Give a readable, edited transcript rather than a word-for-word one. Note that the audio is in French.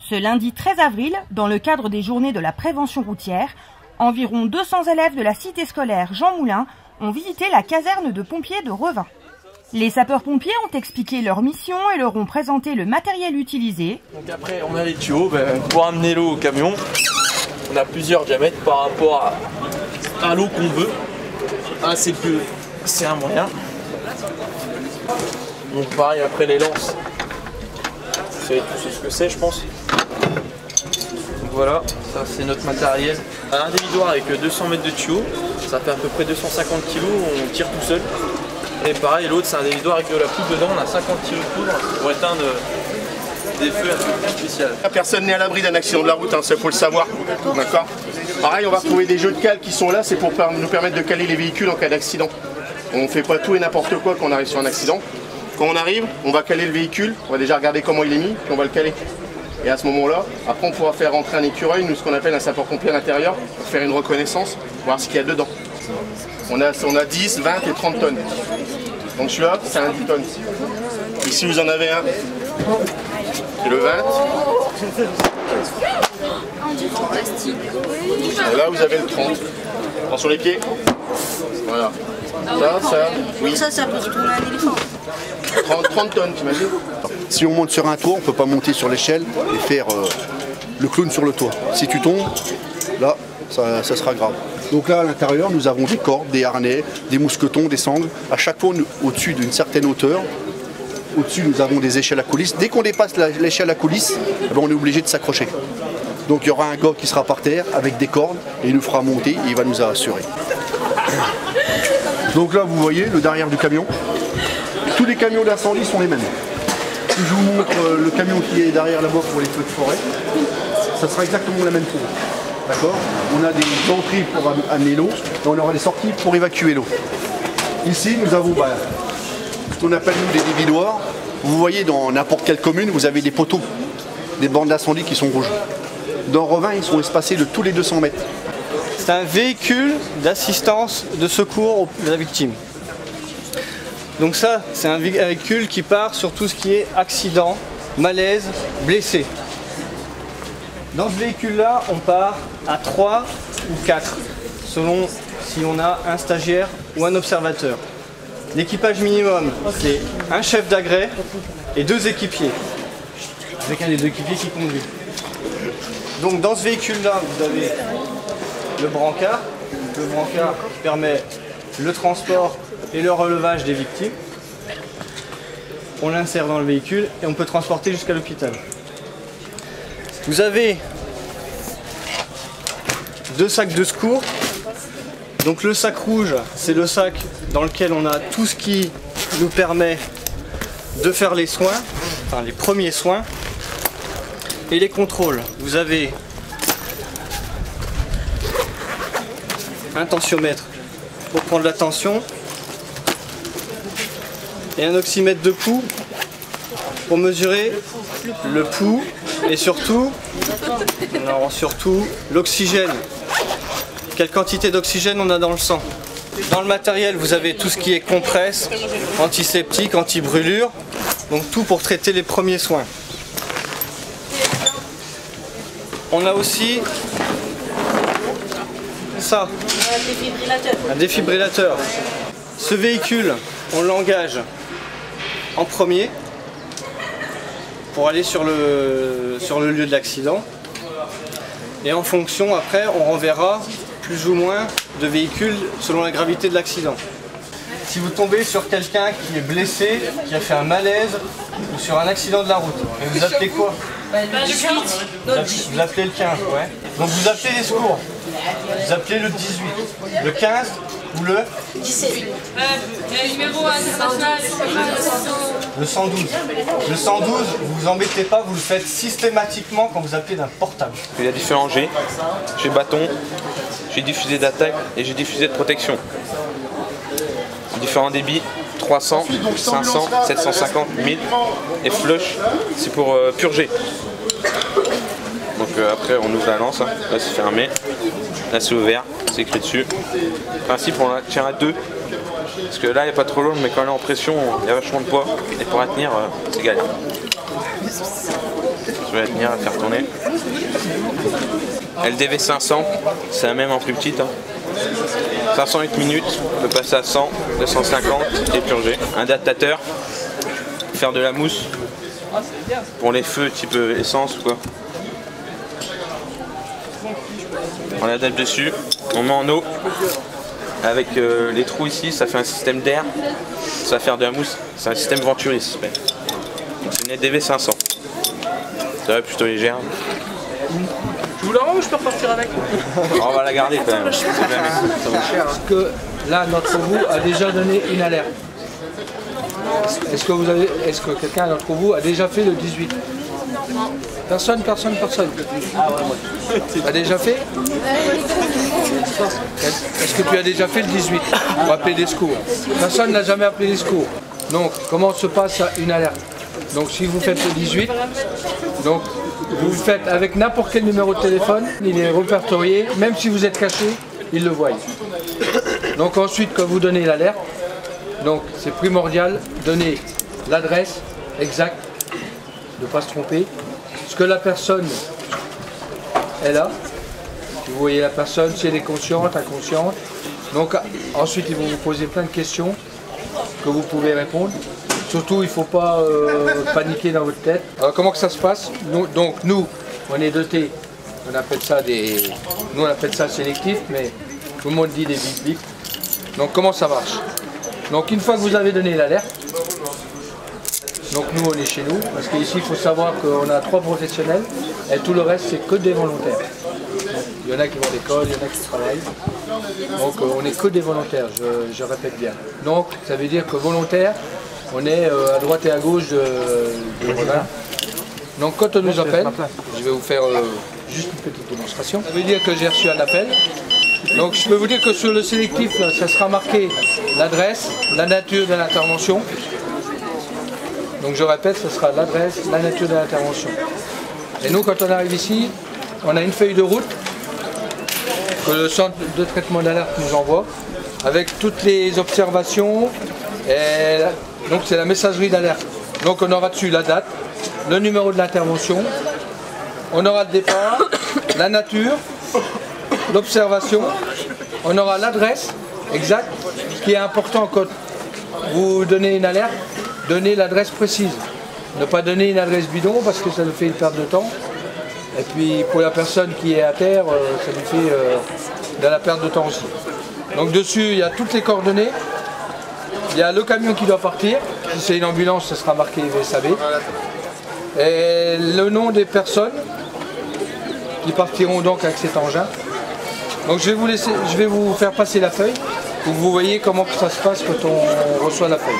Ce lundi 13 avril, dans le cadre des journées de la prévention routière, environ 200 élèves de la cité scolaire Jean Moulin ont visité la caserne de pompiers de Revin. Les sapeurs-pompiers ont expliqué leur mission et leur ont présenté le matériel utilisé. Donc après on a les tuyaux pour amener l'eau au camion. On a plusieurs diamètres par rapport à l'eau qu'on veut. Ah, c'est un moyen. Donc pareil après les lances. Vous savez tous ce que c'est je pense. Donc voilà, ça c'est notre matériel. Un dévidoir avec 200 mètres de tuyaux, ça fait à peu près 250 kg, on tire tout seul. Et pareil l'autre c'est un dévidoir avec de la poudre dedans, on a 50 kg de poudre pour éteindre des feux un peu plus spéciaux. Personne n'est à l'abri d'un accident de la route, ça faut le savoir. D'accord. Pareil on va retrouver des jeux de cale qui sont là, c'est pour nous permettre de caler les véhicules en cas d'accident. On ne fait pas tout et n'importe quoi quand on arrive sur un accident. Quand on arrive, on va caler le véhicule, on va déjà regarder comment il est mis, puis on va le caler. Et à ce moment-là, après on pourra faire rentrer un écureuil, nous ce qu'on appelle un sapeur-pompier à l'intérieur, pour faire une reconnaissance, voir ce qu'il y a dedans. On a 10, 20 et 30 tonnes. Donc celui-là, c'est un 10 tonnes. Ici vous en avez un, c'est le 20. Et là vous avez le 30. Prends sur les pieds. Voilà. Ça, oui. Ça peut se tourner un éléphant. 30 tonnes, t'imagines? Si on monte sur un toit, on ne peut pas monter sur l'échelle et faire le clown sur le toit. Si tu tombes, là, ça sera grave. Donc là, à l'intérieur, nous avons des cordes, des harnais, des mousquetons, des sangles. À chaque fois, au-dessus d'une certaine hauteur, au-dessus, nous avons des échelles à coulisses. Dès qu'on dépasse l'échelle à coulisses, on est obligé de s'accrocher. Donc il y aura un gars qui sera par terre avec des cordes et il nous fera monter et il va nous assurer. Donc là, vous voyez le derrière du camion. Tous les camions d'incendie sont les mêmes. Si je vous montre le camion qui est derrière là-bas pour les feux de forêt, ça sera exactement la même chose. D'accord? On a des entrées pour amener l'eau et on aura des sorties pour évacuer l'eau. Ici, nous avons ce qu'on appelle nous des dévidoirs. Vous voyez, dans n'importe quelle commune, vous avez des poteaux, des bandes d'incendie qui sont rouges. Dans Revin, ils sont espacés de tous les 200 mètres. C'est un véhicule d'assistance de secours de la victime. Donc ça, c'est un véhicule qui part sur tout ce qui est accident, malaise, blessé. Dans ce véhicule-là, on part à 3 ou 4, selon si on a un stagiaire ou un observateur. L'équipage minimum, c'est un chef d'agrès et 2 équipiers, avec un des 2 équipiers qui conduit. Donc dans ce véhicule-là, vous avez le brancard qui permet le transport et le relevage des victimes. On l'insère dans le véhicule et on peut transporter jusqu'à l'hôpital. Vous avez 2 sacs de secours. Donc le sac rouge, c'est le sac dans lequel on a tout ce qui nous permet de faire les soins, enfin les premiers soins et les contrôles. Vous avez un tensiomètre pour prendre la tension et un oxymètre de pouls pour mesurer le pouls et surtout l'oxygène. Quelle quantité d'oxygène on a dans le sang. Dans le matériel, vous avez tout ce qui est compresse, antiseptique, anti-brûlure, donc tout pour traiter les premiers soins. On a aussi ça, un défibrillateur. Ce véhicule, on l'engage en premier pour aller sur le lieu de l'accident. Et en fonction, après, on renverra plus ou moins de véhicules selon la gravité de l'accident. Si vous tombez sur quelqu'un qui est blessé, qui a fait un malaise ou sur un accident de la route, vous appelez quoi? Vous appelez le 15, ouais. Donc vous appelez les secours. Vous appelez le 18, le 15 ou le 17. Le 112. Le 112, vous vous embêtez pas, vous le faites systématiquement quand vous appelez d'un portable. Il y a différents G. J'ai bâton, j'ai diffusé d'attaque et j'ai diffusé de protection. Différents débits, 300, 500, 750, 1000 et flush, c'est pour purger. Donc après on ouvre la lance, hein. Là c'est fermé, là c'est ouvert, c'est écrit dessus. Le principe on la tient à 2, parce que là il n'est pas trop lourd, mais quand elle est en pression il y a vachement de poids, et pour la tenir c'est galère. Je vais la tenir, la faire tourner. LDV 500, c'est la même en plus petite. 508 minutes, on peut passer à 100, 250 et purger. Un adaptateur, faire de la mousse pour les feux type essence ou quoi. On l'adapte dessus, on met en eau. Avec les trous ici, ça fait un système d'air, ça va faire de la mousse, c'est un système Venturi. C'est une LDV 500. Ça va plutôt légère. Tu vous la rends ou je peux repartir avec? On va la garder quand même. Est-ce que là, notre vous a déjà donné une alerte? Est-ce que quelqu'un d'entre vous a déjà fait le 18? Personne. Ah ouais, a déjà fait? Est-ce que tu as déjà fait le 18 pour appeler des secours? Personne n'a jamais appelé les secours. Donc, comment se passe une alerte? Donc, si vous faites le 18, donc vous le faites avec n'importe quel numéro de téléphone, il est répertorié, même si vous êtes caché, il le voit. Donc ensuite, quand vous donnez l'alerte, donc c'est primordial, donner l'adresse exacte, de ne pas se tromper, ce que la personne est là. Si vous voyez la personne, si elle est consciente, inconsciente. Donc ensuite, ils vont vous poser plein de questions que vous pouvez répondre. Surtout, il ne faut pas paniquer dans votre tête. Alors, comment que ça se passe? Nous, on est dotés, on appelle ça nous on appelle ça sélectif, mais tout le monde dit des bip bip. Donc, comment ça marche? Donc, une fois que vous avez donné l'alerte, donc nous, on est chez nous, parce qu'ici, il faut savoir qu'on a 3 professionnels, et tout le reste, c'est que des volontaires. Il y en a qui vont à l'école, il y en a qui travaillent. Donc, on n'est que des volontaires, je répète bien. Donc, ça veut dire que volontaire, on est à droite et à gauche de Revin. Donc quand on nous appelle, je vais vous faire juste une petite démonstration. Ça veut dire que j'ai reçu un appel. Donc je peux vous dire que sur le sélectif, là, ça sera marqué l'adresse, la nature de l'intervention. Donc je répète, ce sera l'adresse, la nature de l'intervention. Et nous, quand on arrive ici, on a une feuille de route que le centre de traitement d'alerte nous envoie, avec toutes les observations. Et donc c'est la messagerie d'alerte. Donc on aura dessus la date, le numéro de l'intervention, on aura le départ, la nature, l'observation, on aura l'adresse exacte. Ce qui est important quand vous donnez une alerte, donnez l'adresse précise. Ne pas donner une adresse bidon parce que ça nous fait une perte de temps. Et puis pour la personne qui est à terre, ça nous fait de la perte de temps aussi. Donc dessus il y a toutes les coordonnées. Il y a le camion qui doit partir, si c'est une ambulance, ce sera marqué VSAB. Et le nom des personnes qui partiront donc avec cet engin. Donc je vais vous faire passer la feuille, pour que vous voyez comment ça se passe quand on reçoit la feuille.